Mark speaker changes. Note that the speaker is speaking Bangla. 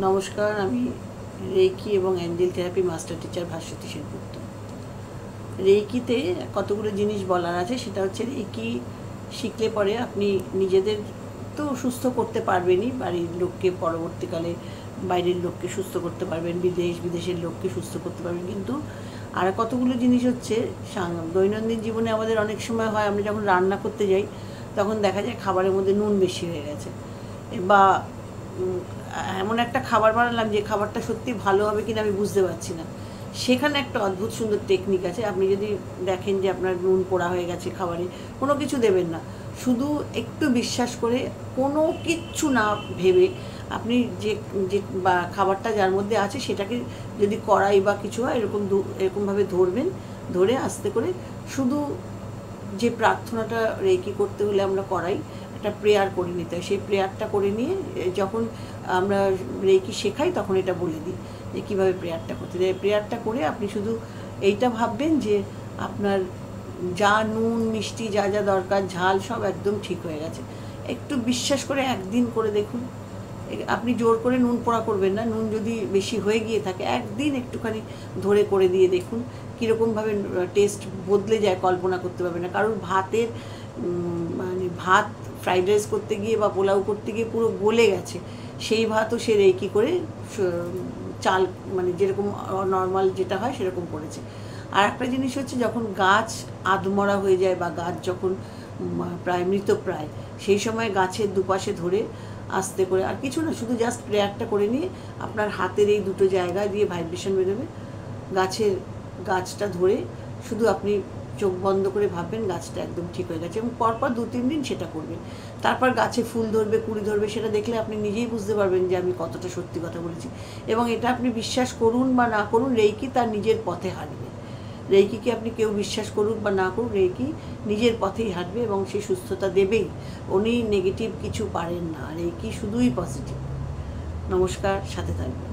Speaker 1: নমস্কার, আমি রেকি এবং angel therapy master teacher Bhaswati Sengupta. রেকিতে কতগুলো জিনিস বলার আছে। সেটা হচ্ছে রেকি শিখলে পরে আপনি নিজেদের তো সুস্থ করতে পারবেনই, বাড়ির লোককে পরবর্তীকালে বাইরের লোককে সুস্থ করতে পারবেন, বিদেশের লোককে সুস্থ করতে পারবেন। কিন্তু আর কতগুলো জিনিস হচ্ছে দৈনন্দিন জীবনে আমাদের অনেক সময় হয়, আমরা যখন রান্না করতে যাই তখন দেখা যায় খাবারের মধ্যে নুন বেশি হয়ে গেছে, বা এমন একটা খাবার বানালাম যে খাবারটা সত্যি ভালো হবে কিনা আমি বুঝতে পারছি না। সেখানে একটা অদ্ভুত সুন্দর টেকনিক আছে। আপনি যদি দেখেন যে আপনার নুন পোড়া হয়ে গেছে খাবারে, কোনো কিছু দেবেন না, শুধু একটু বিশ্বাস করে, কোনো কিচ্ছু না ভেবে আপনি যে যে বা খাবারটা যার মধ্যে আছে সেটাকে যদি কড়াই বা কিছু হয় এরকমভাবে ধরবেন, ধরে আস্তে করে শুধু যে প্রার্থনাটা রেকি করতে হলে আমরা করাই, একটা প্রেয়ার করে নিতে হয়। সেই প্রেয়ারটা করে নিয়ে যখন আমরা রেকি শেখাই তখন এটা বলে দিই যে কীভাবে প্রেয়ারটা করতে হয়। প্রেয়ারটা করে আপনি শুধু এইটা ভাববেন যে আপনার যা নুন মিষ্টি যা যা দরকার, ঝাল সব একদম ঠিক হয়ে গেছে। একটু বিশ্বাস করে একদিন করে দেখুন। আপনি জোর করে নুন পোড়া করবেন না। নুন যদি বেশি হয়ে গিয়ে থাকে একদিন একটুখানি ধরে করে দিয়ে দেখুন কীরকমভাবে টেস্ট বদলে যায়, কল্পনা করতে পারবে না। কারণ ভাতের মানে ভাত ফ্রাইড রাইস করতে গিয়ে বা পোলাও করতে গিয়ে পুরো গলে গেছে, সেই ভাতও সে রেকি করে চাল মানে যেরকম নর্মাল যেটা হয় সেরকম করেছে। আর একটা জিনিস হচ্ছে, যখন গাছ আধমরা হয়ে যায় বা গাছ যখন প্রায় মৃতপ্রায়, সেই সময় গাছের দুপাশে ধরে আস্তে করে, আর কিছু না, শুধু জাস্ট প্রেয়ারটা করে নিয়ে আপনার হাতের এই দুটো জায়গা দিয়ে ভাইব্রেশন বেরোবে, গাছটা ধরে শুধু আপনি চোখ বন্ধ করে ভাববেন গাছটা একদম ঠিক হয়ে গেছে, এবং পরপর 2-3 দিন সেটা করবেন। তারপর গাছে ফুল ধরবে, কুড়ি ধরবে, সেটা দেখলে আপনি নিজেই বুঝতে পারবেন যে আমি কতটা সত্যি কথা বলেছি। এবং এটা আপনি বিশ্বাস করুন বা না করুন, রেকি তার নিজের পথে হাঁটবে। রেকিকে আপনি কেউ বিশ্বাস করুক বা না করুক, রেকি নিজের পথেই হাঁটবে এবং সে সুস্থতা দেবেই। উনি নেগেটিভ কিছু পারেন না, রেকি শুধুই পজিটিভ। নমস্কার, সাথে থাকবেন।